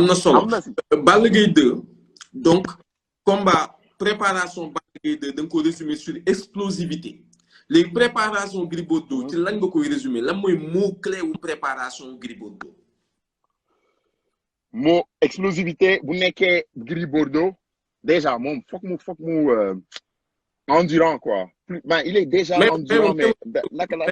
amna solo. am na si. Balla Gaye 2 donc combat préparation Balla Gaye 2 da nga ko résumer sur explosivité. Les préparations Gris Bordeaux ci lan nga koy résumer lan mooy mot clé wu préparation Gris Bordeaux. Mot explosivité bu nekkee Gris Bordeaux déjà moom foog mu endurant quoi. Ben il est déjà endurant mais naka la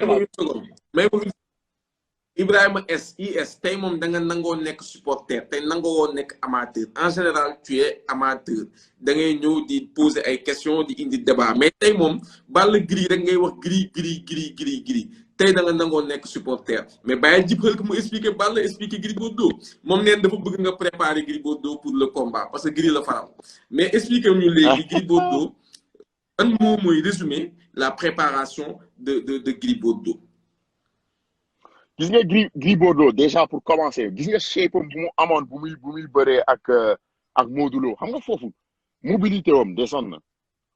Ibrahima IS tey moom da nga nangoo nekk supporter tey nangoo nekk amateur en général tu es amateur da ngay ñëw di poser ay questions di indi débat mais tey moom Balla Gris rek ngay wax Gris tey da nga nangoo nekk supporter mais bàyyi jibxal ko mu expliquer Balla expliquer Gris Bordeaux moom neen dafa bëgg nga préparer Gris Bordeaux pour le combat parce que Gris la faral mais expliquer ñu léegi Gris Bordeaux un mot mooy résumer la préparation de Gris Bordeaux. gis nga Gris Bordeaux déjà pour commencer gis nga shape bu mu amoon bu muy bëree ak Modou Lo xam nga foofu mobilité wam descend na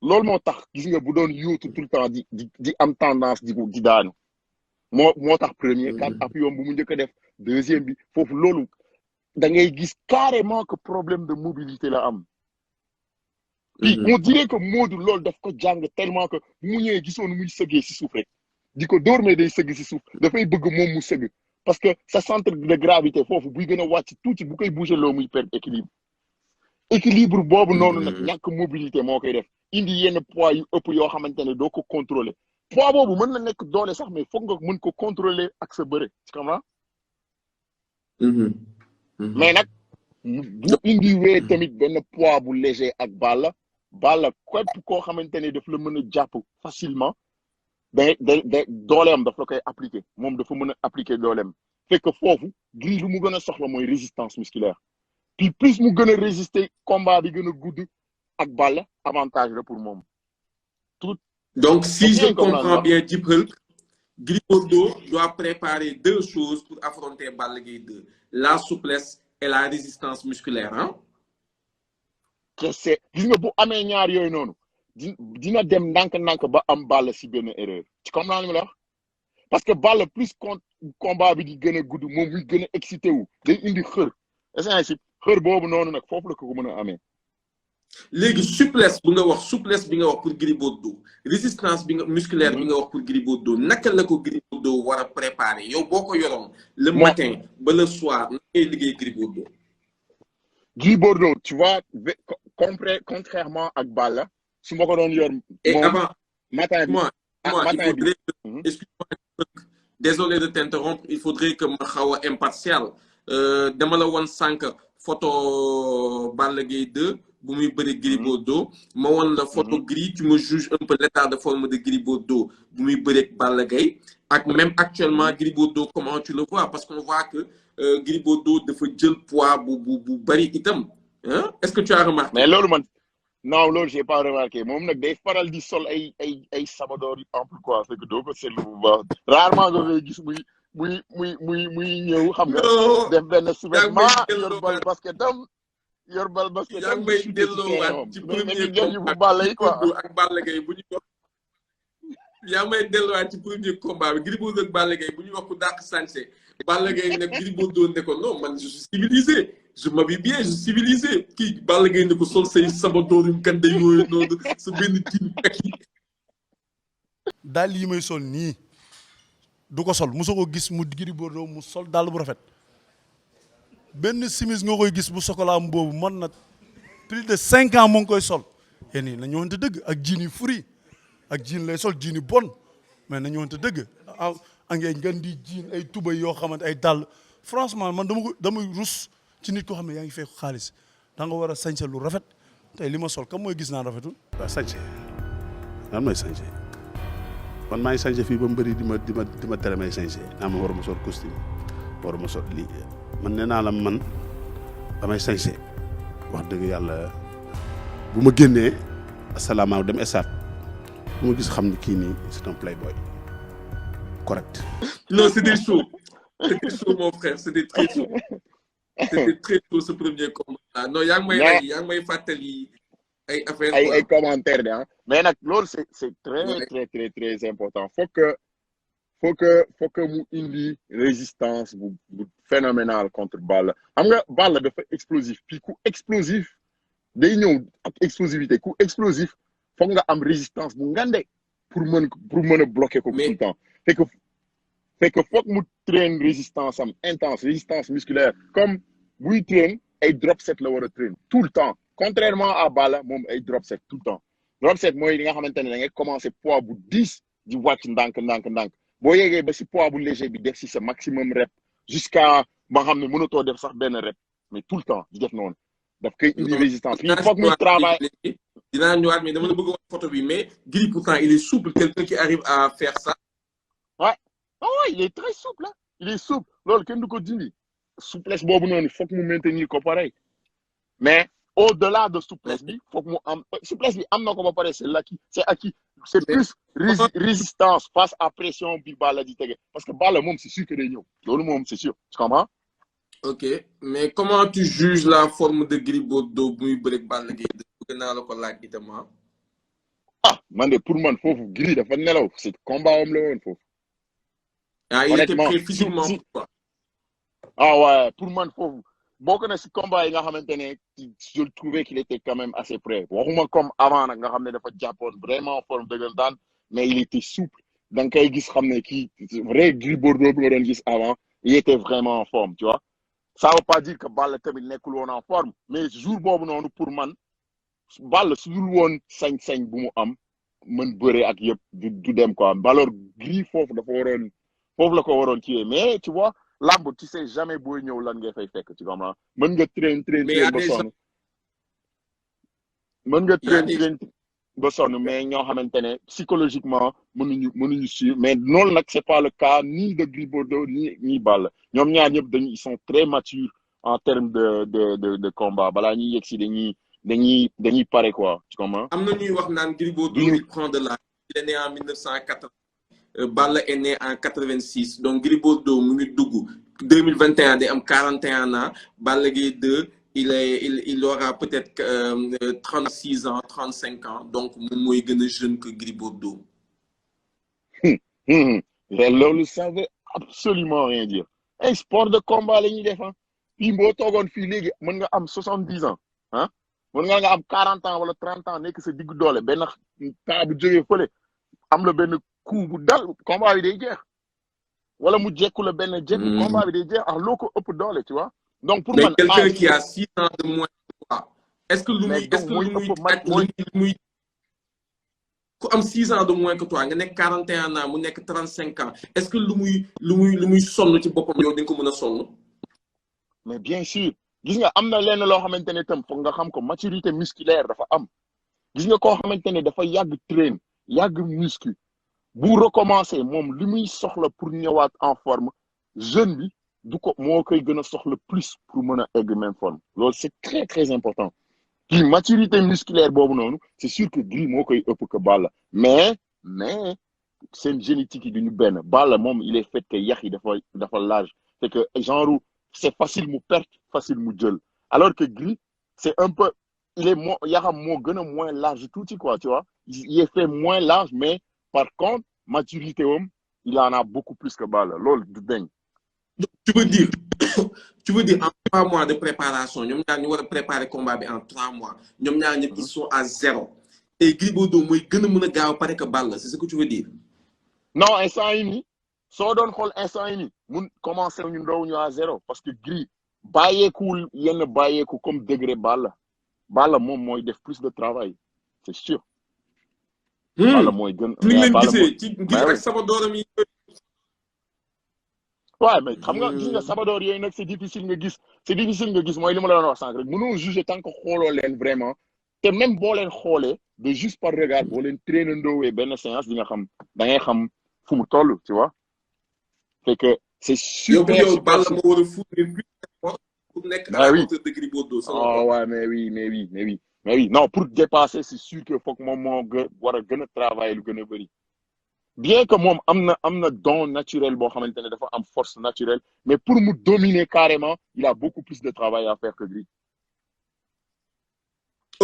loolu moo tax gis nga bu doon yóotu tout le temps di am tendance di daanu moo tax premier quatre appui yom bu mu njëkk a def deuxième bi foofu loolu da ngay gis carrément que problème de mobilité la am. Puis on dirait que Modou loolu daf ko jàng tellement que mu ñëwee gisoon muy sëggee si suuf rek di ko dóor mais day sëgg si suuf dafay bëgg moom mu sëgg parce que sa centre de gravité foofu buy gën a wàcc tuuti bu koy bouger loo muy perdre équilibre boobu noonu nag ñàkk mobilité moo koy def indi yenn poids yu ëpp yoo xamante ne doo ko contrôler poids boobu mën na nekk doole sax mais foog nga mën ko contrôler ak sa bëre tu comprends. mais nag bu indiwee tamit benn poids bu léger ak Balla képp koo xamante ne daf la mën a jàpp facilement dooleem daf la koy appliquer moom dafa mën a appliquer dooleem fekk foofu Gris lu mu gën a soxla mooy résistance musculaire puis plus mu gën a résister combat bi gën a gudd ak Balla avantage la pour moom. Donc si je comprends bien Djibril, Gris Bordeaux doit préparer deux choses pour affronter Balla Gaye 2, la souplesse et la résistance musculaire hein. Gis nga bu amee ñaar yooyu noonu dina dem ndànk-ndànk ba am Balla si benn erreur tu comprends li ma la wax parce que Balla plus combat bi di gën a gudd moom muy gën a excité wu day indi xër boobu noonu nag foofu la ko mën a amee. léegi souplesse bi nga wax pour Gris Bordeaux résistance bi nga musculaire bi nga wax pour Gris Bordeaux naka la ko Gris Bordeaux war a préparer yow boo ko yoroon le matin ba le soir na ngay liggéey Gris Bordeaux. Gris Bordeaux tu vois contrairement ak Balla su ma ko doon yor. et avant matin bi excuse-moi désolé de t'interrompre il faudrait que ma xaw a impartial dama la woon sànq photo Balla Gaye 2 bu muy bëri Gris Bordeaux ma woon la photo Gris tu me juges un peu l'état de forme de Gris Bordeaux bu muy bëri Balla Gaye ak même actuellement Gris Bordeaux comment tu le vois parce qu'on voit que Gris Bordeaux dafa jël poids bu bari itam hein est-ce que tu as remarqué. mais loolu man non loolu j'ai pas remarqué moom nag day faral di sol ay sabadoor yu ample quoi c'est que doo ko seetlu bu baax rarement nga koy gis muy ñëw xam nga def benn sous-vêtement yor bal basketam yaa ngi may delloowaat ci premier Balla yi quoi ak Balla Gaye bu ñu wax yaa may delloowaat ci premier combat bi Gris Bordeaux ak Balla Gaye bu ñu wax ku dàq sañse Balla Gaye ne Gris Bordeaux ne ko non man je suis civilisé je m'habille bien je suis civilisé kii Balla Gaye ne ko sol say sabadoor yu gande yooyu noonu sa benn tiim kaki daal yi may sol nii du ko sol mosoo ko gis mu Gris Bordeaux mu sol daal bu rafet benn simis nga koy gis bu sokolaam boobu mën na plus de 5 ans moo ngi koy sol yéen ñi nañu wante dëgg ak jiin yi furi ak jiin lay sol jiin yi bon mais nañu wante dëgg a ngeen ngeen di jiin ay tubay yoo xamante ay dàll franchement man damay rus ci nit koo xam ne yaa ngi fekk xaalis da nga war a sañse lu rafet tey li ma sol kam mooy gis naa rafetul. waaw sañse lan mooy sañse man maa ngi sañse fii ba mu bëri di ma tere may sañse naa ma war ma sol costume war ma sol lii man nee naa la man damay sañse wax dëgg yàlla bu ma génnee asalaamaaleykum dem stade bu ma gis xam ne kii nii c'est un playboy correct. non c'était chaud mon frère c'était très chaud ce premier combat non yaa ngi may fàttali ay affaire ay commentaires de mais nag loolu c'est très très très très important faut faut que mu indi résistance bu phénoménale contre Balla xam nga Balla dafa explosif puis ku explosif day ñëw ak explosivité ku explosif foog nga am résistance bu ngande pour mën a bloquer ko tout le temps fait que foog mu traîne résistance am intense résistance musculaire comme buy traîne ay drop set la war a traîne tout le temps contrairement à Balla moom ay drop set tout le temps drop set mooy li nga xamante ne da ngay commencer poids bu 10 di wàcc ndànk boo yeggee ba si poids bu léger bi def si sa maximum rep jusqu'à ba nga xam ne mënatoo def sax benn rep mais tout le temps di def noonu daf koy indi résistance il faut que muy travail dinaa ñëwaat mais dama la bëgg a wax photo bi mais Gris pourtant il est souple quelqu'un qui arrive à faire ça ouais oh il est très souple hein il est souple loolu kenn du ko dindi souplesse boobu noonu faut que mu maintenir ko pareil mais au-delà de souplesse bi faut que mu am souplesse bi am na ko ba pare c'est acquis c'est plus résistance face à pression bi Balla di tege parce que Balla moom c'est sûr que day ñëw loolu moom c'est sûr tu comprends. ok mais comment tu juges la forme de Gris Bordeaux bu muy bëreeg Balla Gaye bëgg naa la ko laaj itam ah man de pour man foofu Gris dafa nelaw c'est combat am la woon foofu. ah il était prêt physiquement pour toi. ah ouais pour man foofu bokk na si combat yi nga xamante ne je trouvais qu'il était quand même assez prêt waxuma comme avant nag nga xam ne dafa jàppoon vraiment en forme dëggantaan mais il était souple da nga koy gis xam ne kii vrai Gris Bordeaux bi nga doon gis avant il était vraiment en forme tu vois ça veut pas dire que Balla tamit nekkul woon en forme mais jour boobu noonu pour man Balla su dul woon sañ-sañ bu mu am mën bëre ak yëpp du dem quoi alors Gris foofu dafa waroon foofu la ko waroon kiiwee mais tu vois lamb tu sais jamais booy ñëw lan ngay fay fekk tu comprends mën nga train ba sonn mën nga train ba sonn mais ñoo xamante ne psychologiquement mënuñu suivre mais noonu nag c'est pas le cas ni de Gris Bordeaux ni Balla ñoom ñaar ñëpp ils sont très matures en termes de combat balaa ñuy yegg si dañuy pare quoi tu comprends. am na ñuy wax naan Gris Bordeaux il prend de l'âge il est né en 1980 Balla est né en 86 donc Gris Bordeaux mu ngi dugg 2021 day am 41 ans Balla Gaye 2 il aura peut-être 36 ans 35 ans donc moom mooy gën a jeune que Gris Bordeaux. loolu ça veut absolument rien dire ay sport de combat la ñuy def ah fii boo toogoon fii léegi mën nga am 70 ans ah mën nga am 40 ans wala 30 ans nekk sa diggu doole benn temps bu jógee fële am la benn coup bu dal combat bi day jeex wala mu jekku la benn jekku combat bi day jeex ah loo ko ëpp doole tu vois. donc pour mais man quelqu'un qui a 6 ans de moins que toi est-ce que lu muy ku am 6 ans de moins que toi nga nekk 41 ans mu nekk 35 ans est-ce que lu muy sonn ci boppam yow di nga ko mën a sonn. mais bien sûr gis nga am na lenn loo xamante ne tam foog nga xam ko maturité musculaire dafa am gis nga koo xamante ne dafa yàgg train yàgg muscu bu recommencer moom li muy soxla pour ñëwaat en forme jeune bi du ko moo koy gën a soxla plus pour mën a egg même forme loolu c'est très très important puis maturité musculaire boobu noonu c'est sûr que Gris moo koy ëpp que Balla mais seen génétique yi duñu benn Balla moom il est fait que yax yi dafa large c'est que genre c'est facile mu perte facile mu jël alors que Gris c'est un peu il est yaxam moo gën a moins large tuuti quoi tu vois il est fait moins large mais par contre maturité wam il en a beaucoup plus que Balla loolu du deñ. tu veux dire en 3 mois de préparation ñoom ñaar ñu war a préparer combat bi en 3 mois ñoom ñaar ñëpp ils sont à 0 et Gris Bordeaux mooy gën a mën a gaaw pare que Balla c'est ce que tu veux dire. non instant yi nii soo doon xool instant yi nii mun commencé ñu ndaw ñu à 0 parce que Gris bàyyeekuwul yenn bàyyeeku comme degré Balla moom mooy def plus de travail c'est sûr. Balla mooy gën. ni leen gisee ci Gris ak sabadooram yi. waaw mais xam nga gis nga sabadoor yooyu nag c'est difficile nga gis mooy li ma la doon wax sànq rek mënoo juger tant que xooloo leen vraiment te même boo leen xoolee de juste par regard boo leen traîner ndoowee benn séance di nga xam da ngay xam fu mu toll tu vois fait que c'est super yow Balla moo war a fournir pour nekk à la hauteur de Gris Bordeaux. oh ouais mais oui non pour dépasser c'est sûr que foog moom moo war a gën a travailler lu gën a bëri. bien que moom am na don naturel boo xamante ne dafa am force naturelle mais pour mu dominer carrément il a beaucoup plus de travail à faire que Gris.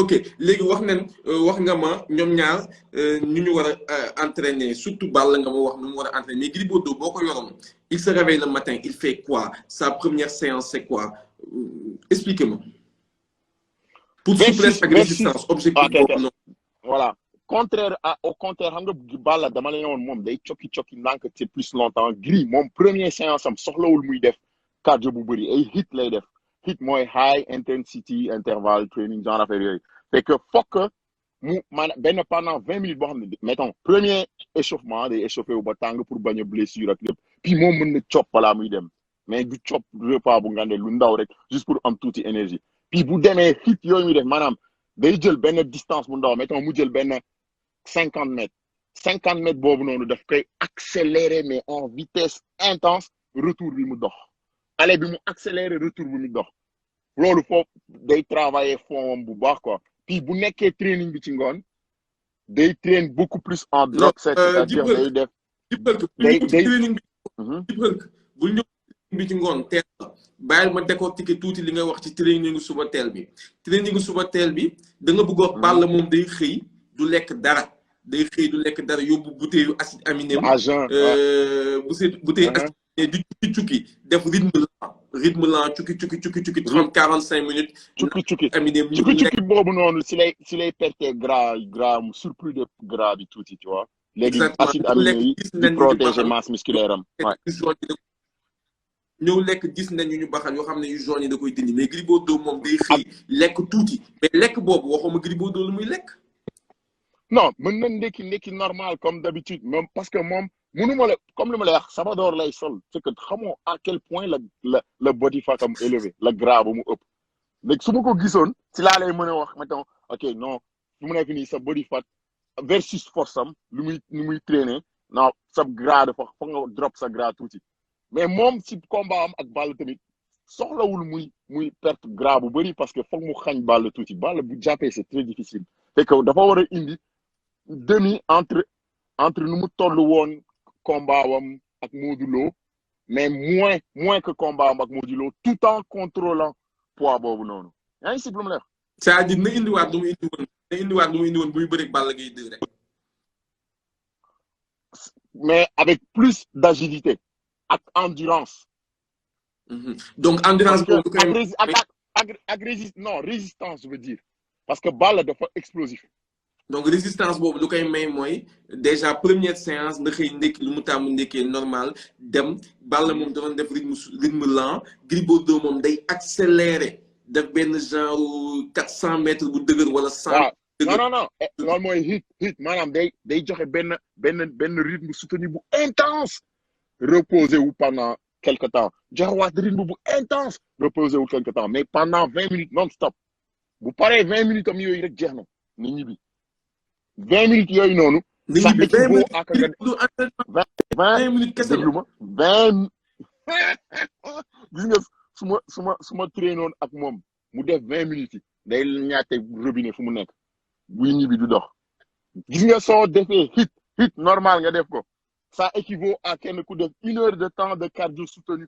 ok léegi wax nga ma ñoom ñaar ñu war a entraîner surtout Balla nga ma wax nu mu war a entraîner mais Gris Bordeaux boo ko yoroon il se réveille le matin il fait quoi sa première séance c'est quoi expliquez-moi. pour souplesse ak résistance objectif boobu noonu. voilà au contraire xam nga Balla dama la ne woon moom day cokki ndànk c'est plus longtemps. Gris moom première séance am soxlawul muy def cardio bu bëri ay hit lay def. hit mooy high intensity interval training genre affaire yooyu fait que fokk mu maanaam pendant 20 minutes boo xam ne mettons premier échauffement day échauffé wu ba tàng pour bañ a blessure ak lépp puis moom mën na cop balaa muy dem mais du cop repas bu ngande lu ndaw rek juste pour am tuuti énergie puis bu demee hit yooyu muy def maanaam day jël benn distance bu ndaw mettons mu jël benn 50 mètres boobu noonu daf koy accélérer mais en vitesse intense retour bi mu dox aller bi mu accélérer retour bi mu dox loolu foofu day travailler fond bu baax quoi puis bu nekkee training bi ci ngoon day train beaucoup plus en drop set c'est-à-dire day def training bu ñëw bi ci ngoon teel la bàyyil ma décortiquer tuuti li nga wax ci training suba teel bi da nga bëgg wax Balla moom day xëy du lekk dara yóbbu bouteille acide aminé bouteille acide di cukki def rythme lent cukki 30-45 minutes cukki boobu noonu si lay perte gras surplus de gras bi tuuti tu vois léegi acide aminé yi di protéger masse musculaire am ñëw lekk gis nañ ñu baxal yoo xam ne yu jaune yi da koy dindi mais Gris Bordeaux moom day xëy lekk tuuti mais lekk boobu waxuma Gris Bordeaux lu muy lekk non mën na ndekki normal comme d'habitude même parce que moom mënuma la comme li ma lay wax Sabador lay sol c'est que xamoo à quel point la body fat am élevé la gras ba mu ëpp léegi su ma ko gisoon si laa lay mën a wax mettons ok non fu mu nekk nii sa body fat versus force am lu muy traîner non sa gras dafa foog nga drop sa gras tuuti mais moom si combat am ak Balla tamit soxlawul muy perte gras bu bëri parce que foog mu xañ Balla tuuti Balla bu jàppee c'est très difficile fait que dafa war a indi demi entre nu mu toll woon combat wam ak Modou Lo mais moins que combat am ak Modou Lo tout en contrôlant poids boobu noonu yaa ngi si lu mu leer c'est-à-dire na indiwaat lu mu indi woon buy bëri ak Balla Gaye 2 rek mais avec plus d'agilité ak endurance donc endurance boobu résistance je veux dire parce que Balla dafa explosif donc résistance boobu lu koy may mooy déjà première séance nga xëy ndekki lu mu tàmm ndekkee normal dem Balla moom doon def rythme lent Gris Bordeaux moom day accélérer def benn genre 400 mètres bu dëgër wala 100 non loolu mooy hit maanaam day joxe benn rythme soutenu bu intense reposer wu pendant quelque temps joxewaat rythme bu intense reposer wu quelque temps mais pendant 20 minutes non-stop bu paree 20 minutes am yooyu rek jeex na nit ñi bi 20 minutes yooyu noonu. nit ñi bi 20 minutes ak 20 minutes kese déglu ma 20 gis nga su ma traînoon ak moom mu def 20 minutes yi day ñaate robinet fu mu nekk buy ñibbi du dox gis nga soo defee hit normal nga def ko ça équivaut à kenn ku def 1 heure de temps de cardio soutenu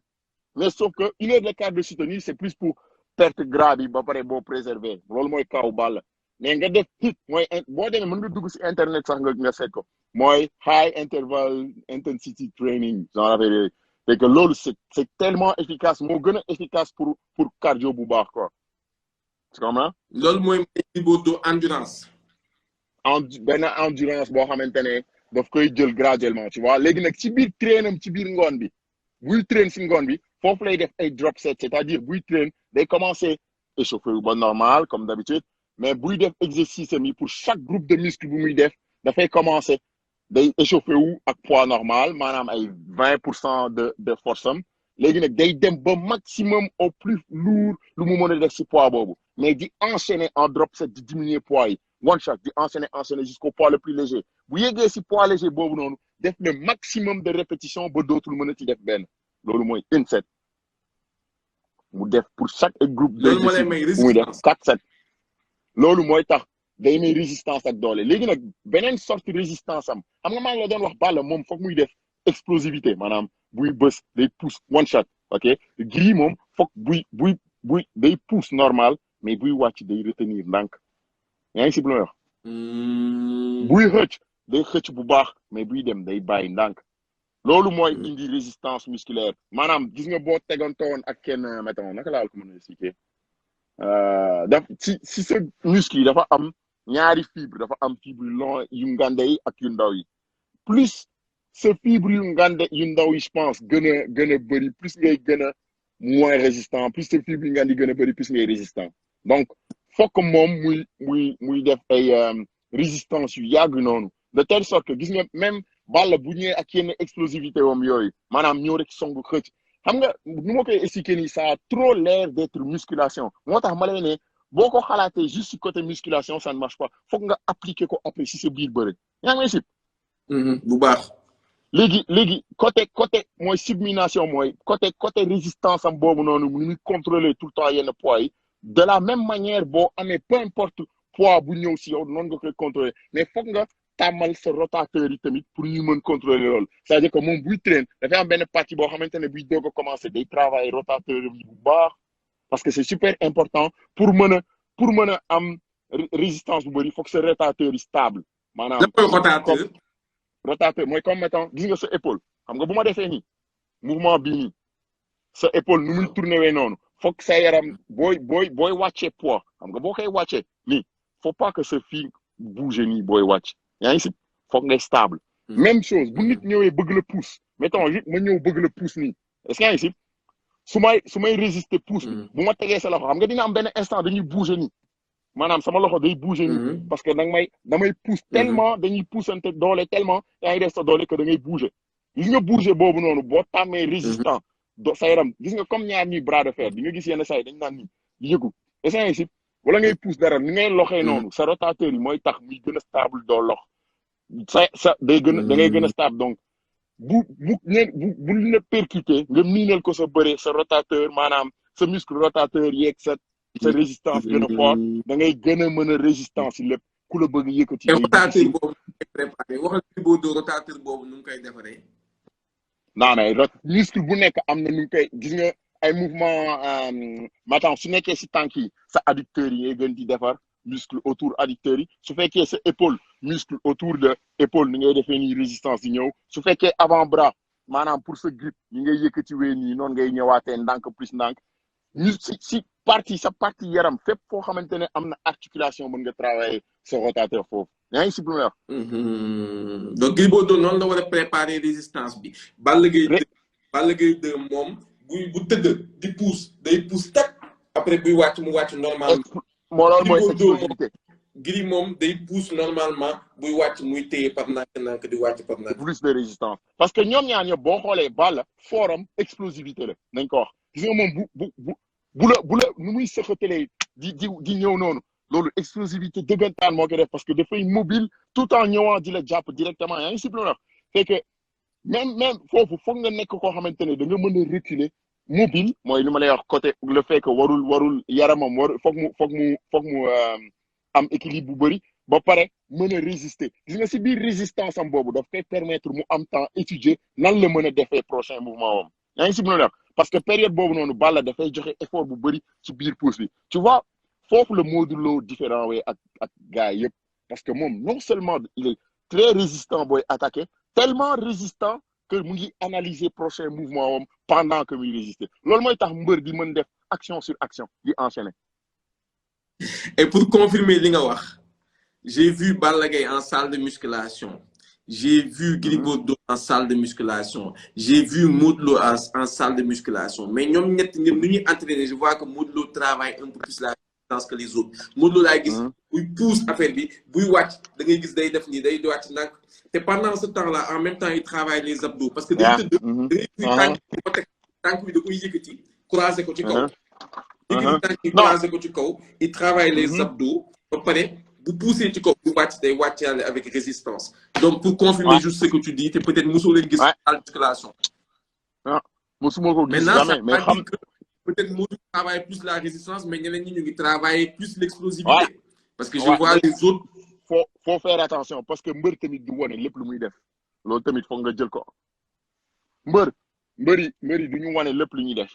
mais sauf que 1 heure de cardio soutenu c'est plus pour perte gras bi ba pare boo préserver loolu mooy kaw Balla mais nga def hit mooy boo demee mën nga dugg si internet sax nga seet ko mooy high interval intensity training genre affaire yooyu c'est que loolu c'est tellement efficace moo gën a efficace pour cardio bu baax quoi tu comprends loolu mooy Gris Bordeaux endurance benn endurance boo xamante ne daf koy jël graduellement tu vois léegi nag ci biir trainam ci biir ngoon bi buy train si ngoon bi foofu lay def ay drop set c'est-à-dire buy train day commencer échauffer wu ba normal comme d'habitude mais buy def exercice mi pour chaque groupe de muscle bu muy def dafay commencer day échauffer wu ak poids normal maanaam ay 20% de force am léegi nag day dem ba maximum au plus lourd lu mu mën a def si poids boobu mais di enchaîner en drop set di diminuer poids yi one shot di enchaîner jusqu'au poids le plus léger bu yeggee si poids léger boobu noonu def le maximum de répétition ba dootul mën a ci def benn loolu mooy une set mu def pour chaque groupe de muy def 4 set loolu mooy tax day may résistance ak doole léegi nag beneen sorte résistance am xam nga maa ngi la doon wax Balla moom foog muy def explosivité maanaam buy bës day pousse one shot ok Gris moom foog buy day pousse normal mais buy wàcc day retenir ndànk yaa ngi si lu wax buy xëcc day xëcc bu baax mais buy dem day bàyyi ndànk loolu mooy indi résistance musculaire maanaam gis nga boo tegantoon ak kenn mettons naka laa ko mën a expliquer si sa muscle yi dafa am ñaari fibre dafa am fibre yu long yu ngande yi ak yu ndaw yi plus sa fibre yu ngande yu ndaw yi je pense gën a bëri plus ngay gën a moins résistant plus sa fibre yu ngande yi gën a bëri plus ngay résistant donc fokk moom muy def ay résistance yu yàgg noonu de telle sorte que gis nga même Balla bu ñëwee ak yenn explosivité wam yooyu maanaam ñëw rek song xëcc xam nga nu ma koy expliquer nii ça a trop l'air d'être musculation moo tax ma lay ne boo ko xalaatee juste si côté musculation ça ne marche pas foog nga appliquer ko après si sa biir bëri yaa ngi may sib bu baax léegi côté mooy submination mooy côté résistance am boobu noonu mu ngi contrôler tout le temps yenn poids yi de la même manière boo amee peu importe poids bu ñëw si yow noonu nga koy contrôler mais foog nga tàmmal sa rotateur yi tamit pour ñu mën contrôler loolu c'est-à-dire que moom buy traîne dafay am benn partie boo xamante ne buy doog a commencer day travailler rotateur yi bu baax parce que c'est super important pour mën a am résistance bu bëri foog sa rotateur yi stable maanaam rotateur mooy comme mettons gis nga sa épaule xam nga bu ma defee nii mouvement bii nii sa épaule nu muy tourné wee noonu foog sa yaram booy wàccee poids xam nga boo koy wàccee nii faut pas que sa fii bouger nii booy wàcc yaa ngi si foog ngay stable même chose bu nit ñëwee bëgg la pousse mettons ma ñëw bëgg la pousse nii est-ce que yaa ngi si su may résister pousse bi bu ma tegee sa loxo xam nga dina am benn instant dañuy bouger nii maanaam sama loxo day bouger nii parce que damay pousse tellement dañuy poussante doole tellement yaa ngi def sa doole que da ngay bouger gis nga bouger boobu noonu boo tàmmee résistant sa yaram gis nga comme ñaar ñuy bras de fer di nga gis yenn saa yi dañ naan nii di yëgu est-ce que yaa ngi si wala ngay pousse dara ni ngay loxee noonu sa rotateur yi mooy tax muy gën a stable doo lox da ngay gën a stable donc bu la percuter nga miinal ko sa bëre sa rotateur maanaam sa muscle rotateur yeeg sa résistance gën a fort da ngay gën a mën a résistance yi lépp ku la bëgg yëkkati rotateur boobu préparé waxal niveau de rotateur boobu nu mu koy defaree non muscle bu nekk am na nu koy gis nga ay mouvement maanaam su nekkee si tànk yi sa adducteurs yi ngay gën di defar muscle autour adducteurs yi su fekkee sa épaule muscle autour de épaule ni ngay defee nii résistance di ñëw su fekkee avant bras maanaam pour sa grip ñi ngay yëkkati wee nii noonu ngay ñëwaatee ndànk plus ndànk si sa partie yaram fépp foo xamante ne am na articulation mën nga travailler sa rotateur foofu yaa ngi si bu may wax donc Gris Bordeaux noonu la war a préparer résistance bi Balla Gaye 2 moom bu tëdd di pousse day pousse teg après buy wàcc mu wàcc normalement moo loolu mooy explosivité Gris moom day pousse normalement buy wàcc muy téye par nànk di wàcc par nànk plus de résistance parce que ñoom ñaar ñëpp boo xoolee Balla forum explosivité la nañ ko wax gis nga moom bu la nu muy sëxatalee di ñëw noonu loolu explosivité dëggantaan moo koy def parce que dafay mobile tout en ñëwant di la jàpp directement yaa ngi si wax fait que même foofu foog nga nekk koo xamante ne da nga mën a reculer mobile mooy li ma lay wax côté le fait que warul yaramam foog mu am équilibre bu bëri ba pare mën a résister gis nga si biir résistance am boobu daf koy permettre mu am temps étudier nan la mën a defee prochain mouvement am yaa ngi si mën a def parce que période boobu noonu Balla dafay joxe effort bu bëri ci biir pousse bi tu vois foofu le Modou Lo différent wee ak gars yëpp parce que moom non seulement il est très résistant booy attaquer tellement résistant que mu ngi analyser prochain mouvement am pendant que muy résister loolu mooy tax mbër di mën def action sur action di enchaîner. Et pour confirmer li nga wax j'ai vu Balla Gaye en salle de musculation j'ai vu Gris Bordeaux en salle de musculation j'ai vu Modou Lo en salle de musculation mais ñoom ñett ñëpp nu ñuy entraîner je vois que Modou Lo travaille un peu plus la résistance que les autres Modou Lo laay gis buy pousse affaire bi buy wàcc da ngay gis day def nii day wàcc nag te pendant ce temps là en même temps il travaille les abdos parce que day tëdd da ngay gis tànk bi da koy yëkkati croiser ko ci kaw croiser ko ci kaw il travaille les abdos ba pare bu pousser ci kaw bu wàcc day wàccaale avec résistance donc pour confirmer juste ce que tu dis te peut-être mosoo leen gis à musculation mosuma ko gis maintenant ça jamais mais xam que peut-être Modou travaille plus la résistance mais ñeneen ñi ñu ngi travailler plus l'explosivité parce que je vois les autres faut faire attention parce que mbër tamit du wone lépp lu muy def loolu tamit foog nga jël ko mbër yi du ñu wone lépp lu ñuy def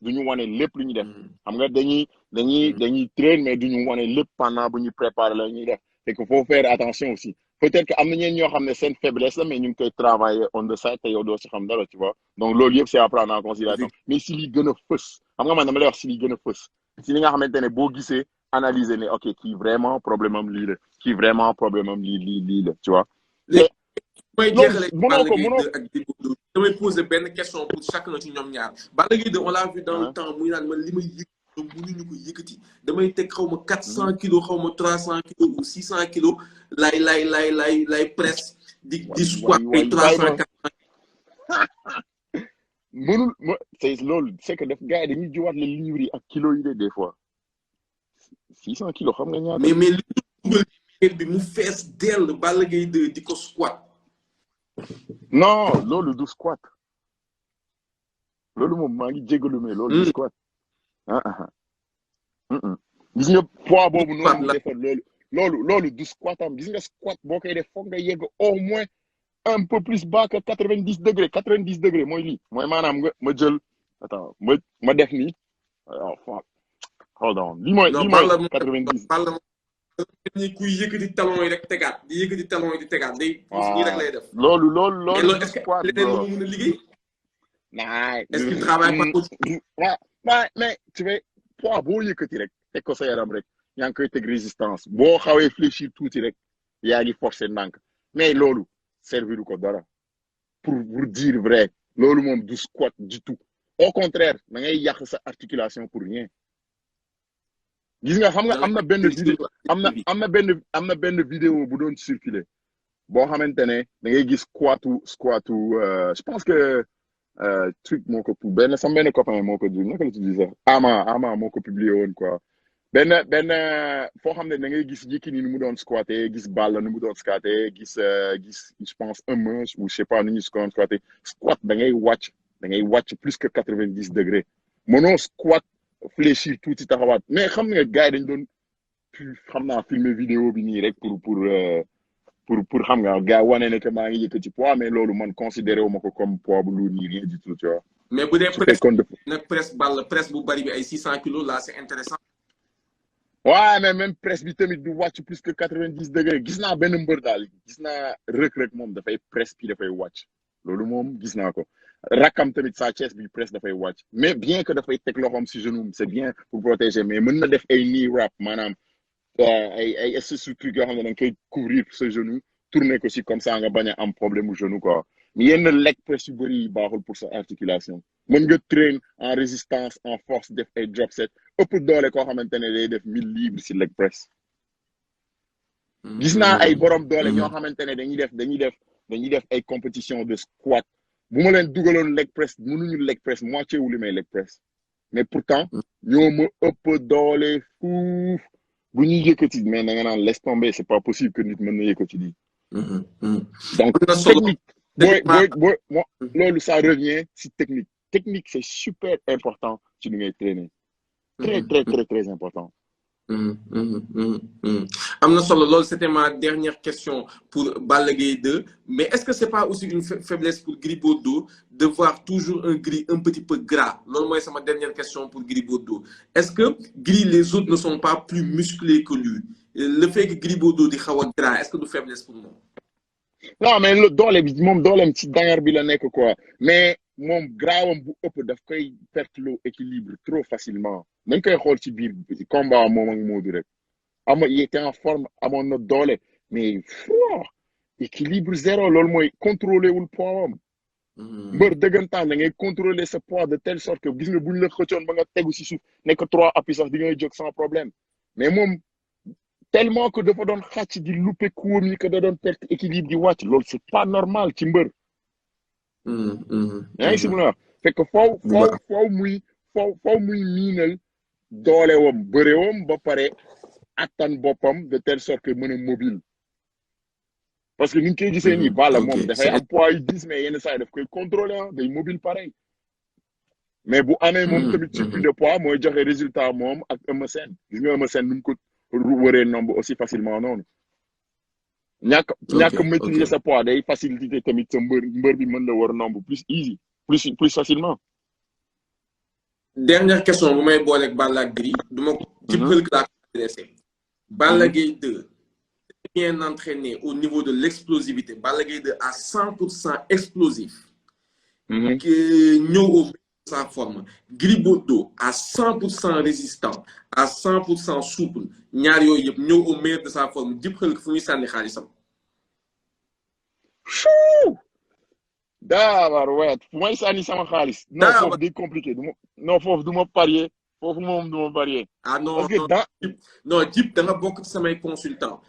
duñu wane lépp lu ñu def xam nga dañuy train mais duñu wane lépp pendant bu ñu préparer la ñuy def c'est que faut faire attention aussi peut-être que am na ñeen ñoo xam ne seen faiblesse la mais ñu ngi koy travailler on the side te yow doo si xam dara tu vois donc loolu yëpp c'est à prendre en considération mais si li gën a fës xam nga man dama lay wax si li gën a fës si li nga xamante ne boo gisee analyser ne ok kii vraiment problème am lii la kii vraiment problème am lii la tu vois may jeexale Balla Gaye 2 ak Gris Bordeaux damay poser benn question pour chacun ci ñoom ñaar Balla Gaye 2 on l'a vu dans le temps muy naan man li may yëkkati ñoom mënuñu ko yëkkati damay teg xaw ma 400 kilos xaw ma 300 kilos ou 600 kilos lay presse di squat ay 300 400 mënul c'est loolu c'est que def gars yi dañuy jiwaat le livre yi ak kilos yi de des fois 600 kilos xam nga ñaata mais li dugal bi mu fees dell Balla Gaye 2 di ko squat non loolu du squat loolu moom maa ngi jégalu mais loolu du squat gis nga poids boobu noonu mu defar loolu du squat am gis nga squat boo koy def foog nga yegg au moins un peu plus bas que 90 degrés 90 degrés mooy lii mooy maanaam nga ma jël attends ma def nii hold on lii mooy 90 ni kuy yëkkati talon yi rek tegaat di yëkkati talon yi di tegaat day nii rek lay def loolu est-ce que leneen lu mu mën a liggéey est-ce qu'il travaille pas aussi mais tu vois poids boo yëkkati rek teg ko sa yaram rek yaa ngi koy teg résistance boo xawee fléchir tuuti rek yaa ngi forcer ndànk mais loolu serviru ko dara pour dire vrai loolu moom du squat du tout au contraire da ngay yàq sa articulation pour rien gis nga xam nga am na benn vidéo am na benn vidéo bu doon circuler boo xamante ne da ngay gis squatu je pense que truc moo ko sama benn copain moo ko dul naka la tudd sax ama moo ko publié woon quoi benn foo xam ne da ngay gis Yékini nu mu doon squatter gis Balla nu mu doon squatter gis je pense ou je sais pas nu ñu doon squatter squat da ngay wàcc plus que 90 degrés mënoo squat fléchir tuuti taxawaat mais xam nga gars yi dañ doon xam naa filmer vidéo bi nii rek pour xam nga gars wane ne que maa ngi yëkkati poids mais loolu man considéré wu ma ko comme poids bu lourd nii rien du tout tu vois. mais bu dee presse Balla presse bu bari bi ay 600 kilos là c'est intéressant. Ouais, mais même presse bi tamit du wàcc plus que 90 degrés gis naa benn mbër daal gis naa Reug moom dafay presse puis dafay wàcc loolu moom gis naa ko. Rakam tamit Sa Thiès bi presse dafay wàcc mais bien que dafay teg loxoom si genou c'est bien pour protéger mais mën na def ay knee wrap maanaam ay truc yoo xam ne da nga koy couvrir ce genou tourner ko si comme ça nga bañ a am problème mu genou quoi mais yenn leg presse yu bëri yi baaxul pour sa articulation mën nga train en résistance en force def ay drop set ëpp doole koo xamante ne day def 1000 livres si leg press gis naa ay borom doole ñoo xamante ne dañuy def ay compétition de squat bu ma leen dugaloon leg press mënuñu leg press moitié wu li may leg press mais pourtant ñoo ma ëpp doole fuuf bu ñuy yëkkati mais da nga naan laisse tomber c'est pas possible que nit mën na yëkkati lii donc technique booy loolu ça revient si technique c'est super important ci li ngay traîner très important am na solo loolu c'était ma dernière question pour Balla Gaye 2 mais est-ce que c'est pas aussi une faiblesse pour Gris Bordeaux de voir toujours un Gris un petit peu gras loolu mooy sama dernière question pour Gris Bordeaux est-ce que Gris les autres ne sont pas plus musclés que lui le fait que Gris Bordeaux di xaw a gras est-ce que du faiblesse pour moom non mais doole bi moom dooleem ci dangar bi la nekk quoi mais moom grawam bu ëpp daf koy perte l'équilibre trop facilement nañ koy xool ci biir combat moom ak Modou rek il était en forme amoon na doole mais équilibre zéro loolu mooy contrôler wul poids am mbër dëggantaan da ngay contrôler sa poids de telle sorte que gis nga buñ la xëccoon ba nga tegu si suuf nekk 3 appuis sax di ngay jóg sans problème mais moom tellement que dafa doon xàcc di louper kuwam yi que da doon perte équilibre di wàcc loolu c'est pas normal ci mbër yaa ngi si mun a fekk faw muy miinal doolewam bëreewam ba pare attan boppam de telle sorte que mën a mobile parce que ni ñu koy gisee nii Balla moom dafay am poids yu 10 mais yenn saa yi daf koy contrôler day mobile pareil mais bu amee moom tamit surplus de poids mooy joxe résultat moom ak Eumeu Sène gis nga Eumeu Sène nu mu ko wëree nombre aussi facilement noonu ñàkk maîtriser sa poids day facilité tamit sa mbër bi mën la war nombre plus easy plus facilement dernière question bu may booleeg Balla ak Gris du ma Dip Hulk laa ko adressé. Balla Gaye 2 bien entraîné au niveau de l'explosivité Balla Gaye 2 à 100% explosif. Ñëw au sa forme Gris Bordeaux à 100% résistant à 100% souple ñaar yooyu yëpp ñëw au meilleur de sa forme Dip Hulk fu muy sànni xaalisam. Daabar weet fu may sànni sama xaalis. non foofu day compliqué non foofu du ma parier foofu moom du ma parier. ah non parce que non Dip da nga bokk ci samay consultant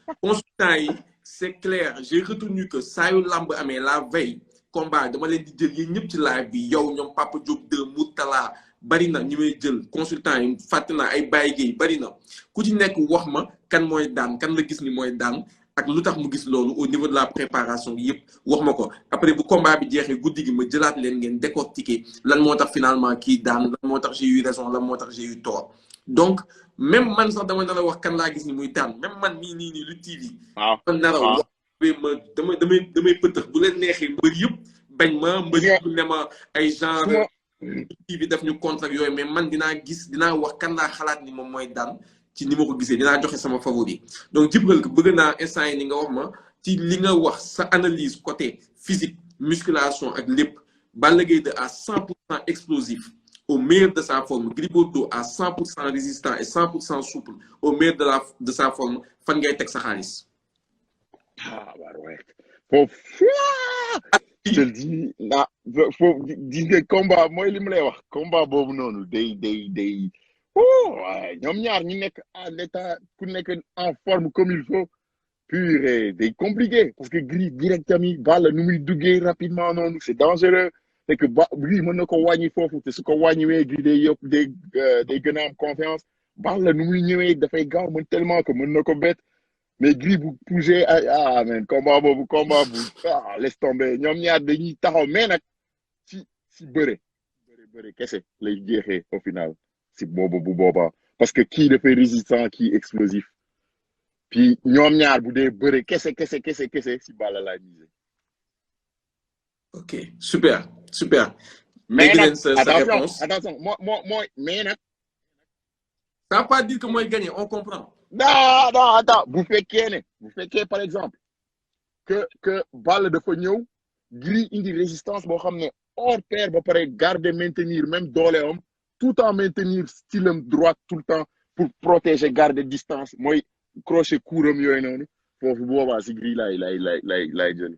yi c'est clair j'ai retenu que saa yu lamb amee la veille combat dama leen di jël yéen ñëpp ci live bi yow ñoom Papa Diop de Moutala bari na ñi may jël consultant yi fàtte naa ay Baye Gueye bari na ku ci nekk wax ma kan mooy daan kan la gis ni mooy daan ak lu tax mu gis loolu au niveau de la préparation yëpp wax ma ko après bu combat bi jeexee guddi gi ma jëlaat leen ngeen décortiquer lan moo tax finalement kii daan lan moo tax j'ai eu raison lan moo tax j'ai eu tort donc même man sax dama nar a wax kan laa gis ni muy daan même man nii lu TV. waaw man nar a wax ma damay pëtëx bu leen neexee mbër yëpp bañ ma mbër yëpp ne ma ay genre TV def ñu contrat yooyu mais man dinaa wax kan laa xalaat ni moom mooy daan ci ni ma ko gisee dinaa joxe sama favori donc Dip Hulk bëgg naa instant yi ni nga wax ma ci li nga wax sa analyse côté physique musculation ak lépp Balla Gaye 2 à 100% explosif au meilleur de sa forme Gris Bordeaux à 100% résistant et 100% souple au meilleur de sa forme fan ngay teg sa xaalis. foofu je te dis foofu gis nga combat mooy li mu lay wax combat boobu noonu day waaye ñoom ñaar ñu nekk en état ku nekk en forme comme il faut purée day compliqué parce que Gris directement Balla nu muy duggee rapidement noonu c'est dangereux c'est que Gris mën na ko wàññi foofu te su ko wàññiwee Gris day yokk day gën a am confiance Balla nu muy ñëwee dafay gaaw mën tellement que mën na ko bett mais Gris bu poussé man combat bu laisse tomber ñoom ñaar dañuy taxaw mais nag si bëre kese lay jeexee au final si boobu bu boobaa parce que kii dafay résistant kii explosif puis ñoom ñaar bu dee bëre kese si Balla laa misé. ok super. mais nag attention mooy mais nag. ça veut pas dire que mooy gagné on comprend. non attends bu fekkee par exemple que Balla dafa ñëw Gris indi résistance boo xam ne hors pair ba pare garder maintenir même dooleem tout en maintenir style droit tout le temps pour protéger garder distance mooy crochet couram yooyu noonu foofu boobaa si Gris lay jël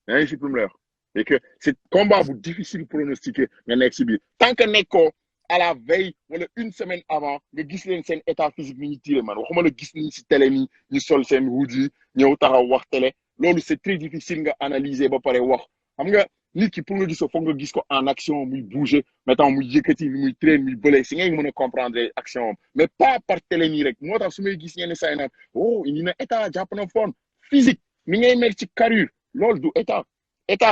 yaa ngi si pour mu leer et que c'est combat bu difficile pronostiquer nga nekk si biir tant que nekkoo à la veille wala une semaine avant nga gis leen seen état physique ni ñu tiré man waxuma la gis ni si télé ni ñu sol seen hoodie ñëw taxaw wax télé loolu c'est très difficile nga analyser ba pare wax xam nga nit ki pour nga gis ko foog nga gis ko en action muy bouger maintenant muy yëkkati muy train muy bële si ngay mën a comprendre action mais pas par télé nii rek moo tax su may gis ñenn saa yi naan indi na état jàpp na forme physique mi ngay mel ci carrure loolu du état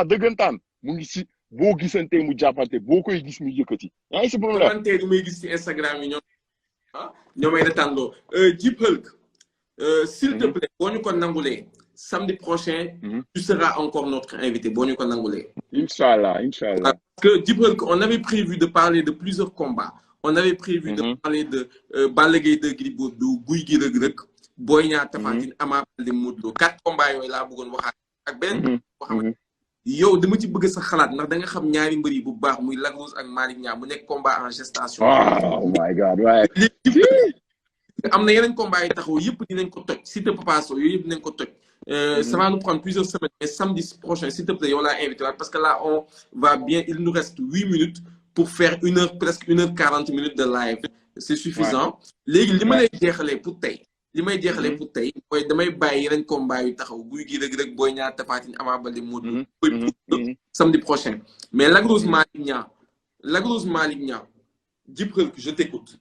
dëggantaan mu ngi si boo gisante mu jàppante boo koy gis mu yëkkati yaa ngi si problème commentaire yi may gis ci Instagram yi ñoomay retandoo Dip Hulk s'il te plaît boo ñu ko nangulee samedi prochain tu seras encore notre invité boo ñu ko nangulee Inch'Allah parce que Dip Hulk on avait prévu de parler de plusieurs combats on avait prévu de parler de Balla Gaye 2 Gris Bordeaux Gouye Gui Reug Reug Boy Niang Tapha Tine Ama Baldé Modou Lô 4 combats yooyu laa bëggoon waxaat ak benn boo xamante yow dama ci bëgg sa xalaat ndax da nga xam ñaari mbër yi bu baax muy Lac Rose ak Malick Niang mu nekk combat en gestation. oh my God waaye. am na yeneen combat yi taxaw yëpp dinañ ko toj Siteu Papa Sow yooyu yëpp dinañ ko toj. Ça va nous prendre plusieurs semaines mais samedi prochain s'il te plaît yow laa invité parce que là on va bien il nous reste 8 minutes pour faire presque 1h40 minutes de live. C'est suffisant. léegi li ma lay jeexalee pour tey. li may jeexalee pour tey mooy damay bàyyi yeneen combat yu taxaw Gouye Gui Reug Reug Boy Niang Tapha Tine Ama Baldé Modou Lô samedi prochain mais Lac Rose Malick Niang Dip Hulk je t'écoute.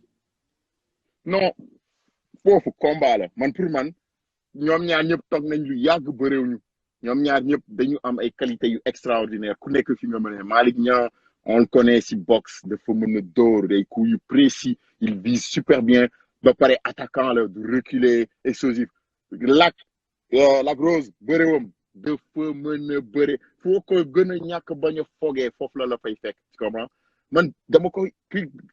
non foofu combat la man pour man ñoom ñaar ñëpp toog nañ lu yàgg bëréewuñu ñoom ñaar ñëpp dañu am ay qualité yu extraordinaire ku nekk fi nga mën a Malick Niang on le connaît si boxe dafa mën a dóor day coups yu précis il vise super bien ba pare attaquant la du reculer explosif Lac Rose bëréwam dafa mën a bëre foo ko gën a ñàkk bañ a fogee foofu la fay fekk tu comprends man dama ko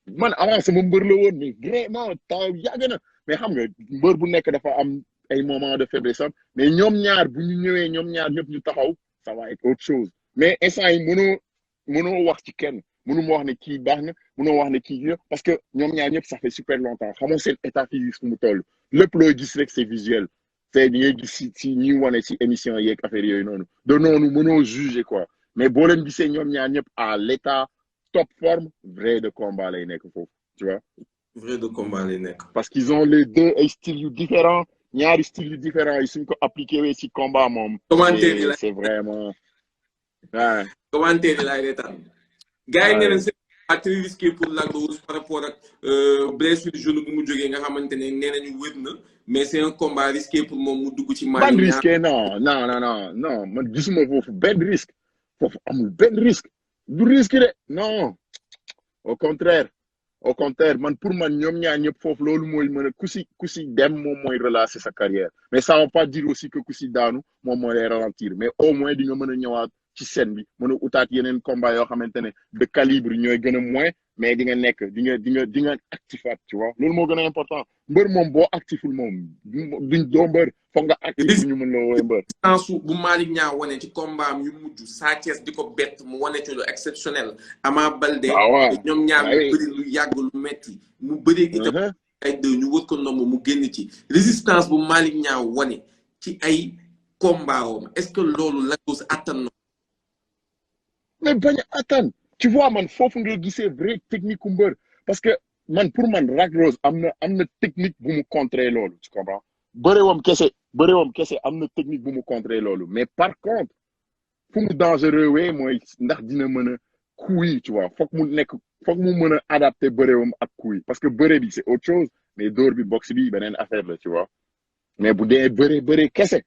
man avant sama mbër la woon mais vraiment temps yàgg na mais xam nga mbër bu nekk dafa am ay moments de faiblesse mais ñoom ñaar bu ñu ñëwee ñoom ñaar ñëpp ñu taxaw ça va être autre chose mais instant yi mënoo wax ci kenn mënu ma wax ne kii baax na mënoo wax ne kii parce que ñoom ñaar ñëpp ça fait super longtemps xamoo seen état physique fu mu toll lépp looy gis rek c'est visuel c'est di ngay gis si ñuy wane si émission yeeg affaire yooyu noonu de noonu mënoo juger quoi mais boo leen gisee ñoom ñaar ñëpp à l'état top forme vrai de combat lay nekk foofu tu vois. vrai de combat lay nekk. parce qu'ils ont les deux ay styles yu différents ñaari styles yu différents yi suñ ko appliqué wee si combat moom. commentaire yi la c'est vraiment. waaw commentaire yi laay reetaan. gars yi nee nañ c'est très risqué pour Lac Rose par rapport ak blessure genou bu mu jógee nga xamante ne nee nañu wér na mais c'est un combat risqué pour moom mu dugg ci. ban risqué non man gisuma foofu benn risque foofu amul benn risque du risque de non au contraire man pour man ñoom ñaar ñëpp foofu loolu mooy mën a ku si dem moom mooy relancer sa carrière mais ça veut pas dire aussi que ku si daanu moom mooy lay ralentir mais au moins di nga mën a ñëwaat ci scène bi mën a utaat yeneen combat yoo xamante ne de calibre ñooy gën a moins mais di nga nekk di nga actifaat tu vois loolu moo gën a important mbër moom boo actiful moom duñ doo mbër foog nga actif ñu mën la woowee mbër. sensu bu Malick Niang wane ci combat am yu mujj Sa Thiès di ko bett mu wane ci lu exceptionnel Ama Baldé ñoom ñaar mu bëri lu yàgg lu metti mu bëri itam ay deux ñu wër ko ndomb mu génn ci résistance bu Malick Niang wane ci ay combat am est-ce que loolu Lac Rose attan na mais bañ a attan tu vois man foofu nga gisee vrai technique ku mbër parce que man pour man Lac Rose am na technique bu mu contrer loolu tu comprends bëreewam kese am na technique bu mu contrer loolu mais par contre fu mu dangereux wee mooy ndax dina mën a coup yi tu vois foog mu mën a adapter bëreewam ak coup yi parce que bëre bi c'est autre chose mais dóor bi boxe bi beneen affaire la tu vois mais bu dee bëre kese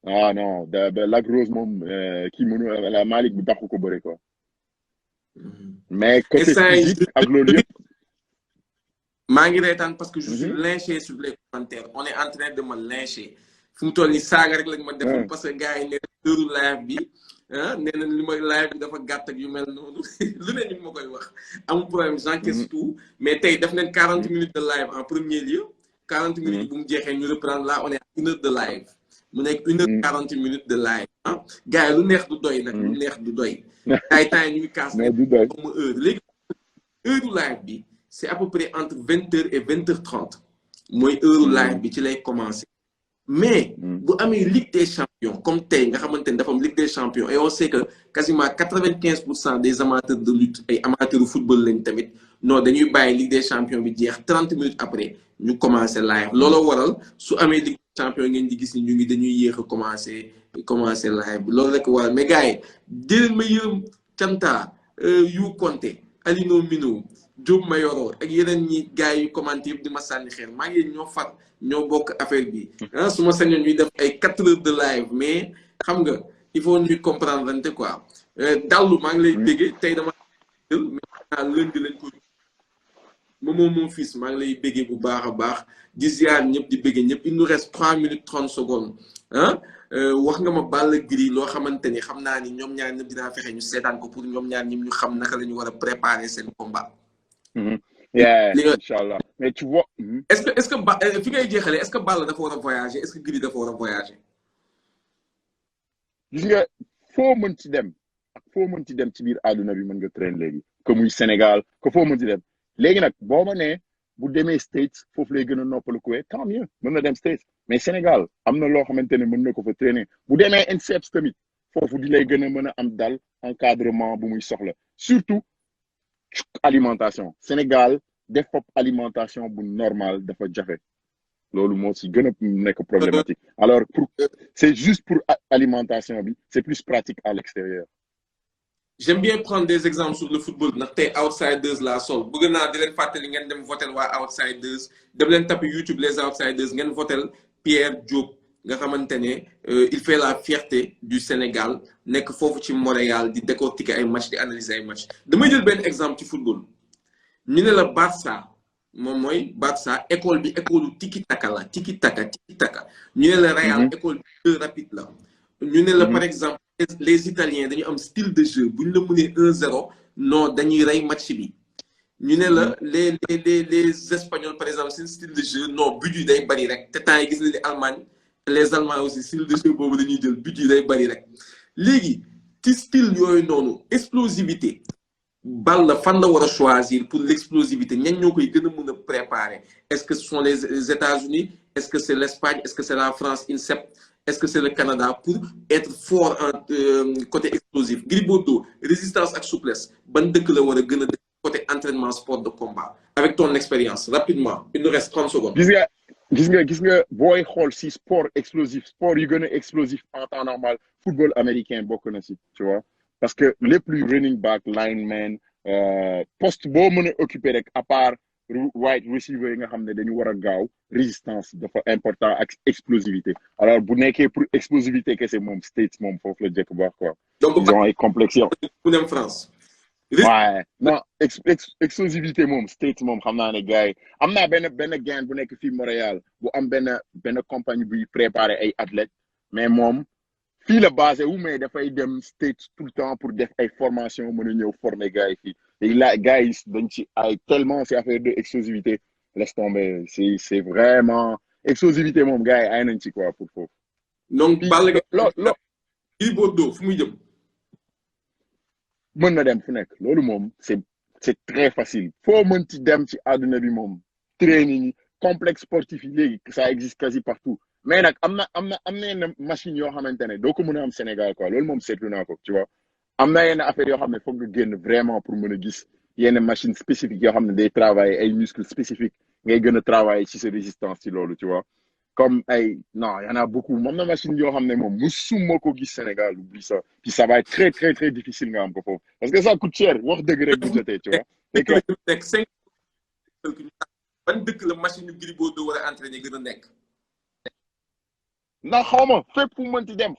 ah non de Lac Rose moom kii mënu la Malick bi dàqu ko bëre quoi mais côté physique ak loolu yëpp maa ngi reetaan parce que je suis lynché sur les commentaires on est en train de me lyncher fu mu toll nii saaga rek lañ ma defoon parce que gars yi nee na heure live bi nee na li may live bi dafa gàtt ak yu mel noonu lu ne ñu ma koy wax amul problème j'encaisse tout mais tey def nañ 40 minutes de live en premier lieu 40 minutes bu mu jeexee ñu reprendre là on est à 1 heure de live mu nekk 1 heure 40 minutes de live gars yi lu neex du doy nag lu neex du doy ay temps yi ñu ngi kaas comme heure léegi heure live bi c'est à peu près entre 20h et 20h30 mooy heure live bi ci lay commencer mais bu amee Ligue des champions comme tey nga xamante ne dafa am Ligue des champions et on sait que quasiment 95% des amateurs de lutte ay amateurs de football lañ tamit non dañuy bàyyi Ligue des champions bi jeex 30 minutes après ñu commencer live looloo waral su amee Ligue des champions ngeen di gis ni ñu ngi dañuy yéex a commencer live bi loolu rek waral mais gars yi déleen ma yërëm Canta yu Conté Alino Mino Diop Mayoro ak yeneen ñi gars yu commenté yëpp di ma sànni xeer maa ngi ñoo far ñoo bokk affaire bi su ma sañoon ñuy def ay 4 heures de live mais xam nga il faut ñuy comprendre rente quoi dallu maa ngi lay béggee tey dama jël mais lundi lañ ko moom fils maa ngi lay béggee bu baax a baax di ziar ñëpp di béggee ñëpp il nous reste 3 minutes 30 secondes wax nga ma Balla Gris loo xamante ni xam naa ni ñoom ñaar ñëpp dinaa fexe ñu seetaan ko pour ñoom ñaar ñëpp ñu xam naka la ñu war a préparer seen combat. Inch'Allah mais tu vois. est-ce que fi ngay jeexalee est-ce que Balla dafa war a voyager est-ce que Gris dafa war a voyager. gis nga foo mën ci dem ak foo mën ci dem ci biir àdduna bi mën nga traîner léegi que muy Sénégal que foo mën ci dem léegi nag boo ma nee bu demee States foofu lay gën a noppalu kuwee tant mieux mën na dem States mais Sénégal am na loo xamante ne mën na ko fa traîner bu demee INSEPS tamit foofu di lay gën a mën a am dal encadrement bu muy soxla surtout alimentation Sénégal def fop alimentation bu normal dafa jafe loolu moo si gën a nekk problématique alors c'est juste pour alimentation bi c'est plus pratique à l'extérieur. J'aime bien prendre des exemples sur le football ndax tey Outsiders laa sol bëgg naa di leen fàttali ngeen dem votel waa Outsiders dem leen tapis YouTube les Outsiders ngeen votel Pierre Diop nga xamante ne il fait la fierté du Sénégal nekk foofu ci Montréal di décortiquer ay match di analyser ay match damay jël benn exemple ci football ñu ne la Barça moom mooy Barça école bi école tiki taka la tiki taka ñu ne la Real école bi jeu rapide la ñu ne la par exemple les Italiens dañu am style de jeu bu ñu la mënee 1-0 non dañuy rey match bi ñu ne la les espagnols par exemple seen style de jeu non but yi day bari rek te temps yi gis na ni Allemagne les allemands aussi style de jeu boobu dañuy jël but yi day bari rek léegi ci style yooyu noonu explosivité bal la fan la war a choisir pour l'explosivité ñan ñoo koy gën a mën a préparer est-ce que ce sont les États-Unis est-ce que c'est l'Espagne est-ce que c'est la France INSEP est-ce que c'est le Canada pour être fort en côté explosif Gris Bordeaux résistance ak souplesse ban dëkk la war a gën a dëkk côté entraînement sport de combat avec ton expérience rapidement il nous reste 30 secondes. gis nga booy xool si sport explosif sport yu gën a explosif en temps normal football américain bokk na si tu vois parce que les plus running back lineman poste boo mën a occuper rek à part wide receiver yi nga xam ne dañu war a gaaw résistance dafa important ak explosivité alors bu nekkee pour explosivité kese moom States moom foofu la jëkk baax quoi. donc ils ont ay complexion. ku dem France. Ouais non explosivité moom States moom xam naa ne gars yi am naa benn gain bu nekk fii Montréal bu am benn compagnie buy préparer ay athlètes mais moom fii la basé wu mais dafay dem States tout le temps pour def ay formation mën a ñëw former gars yi fii et là gars yi dañ ci ay tellement c'est affaire de explosivité laisse tomber c'est vraiment explosivité moom gars yi ay nañ ci quoi pour foofu. donc Balla Gaye lo Gris Bordeaux fu muy jëm. mën na dem fu nekk loolu moom c'est très facile foo mën ci dem ci àdduna bi moom training yi complexe sportif yi léegi ça existe quasi partout mais nag am na yenn machine yoo xamante ne doo ko mën a am Sénégal quoi loolu moom seetlu naa ko tu vois am na yenn affaire yoo xam ne foog nga génn vraiment pour mën a gis yenn machine spécifique yoo xam ne day travailler ay muscles spécifiques ngay gën a travailler ci sa résistance ci loolu tu vois comme ay non y en a beaucoup moom na machine yoo xam ne moom musuma ko gis Sénégal oublie ça puis ça va être très très très difficile nga am ko foofu parce que ça coûte cher wax dëgg rek bu jotee tu vois. nekk 5 ban dëkk la machine yu Gris Bordeaux war a entraîner gën a nekk. ndax xaw ma fépp fu mu mënti dem.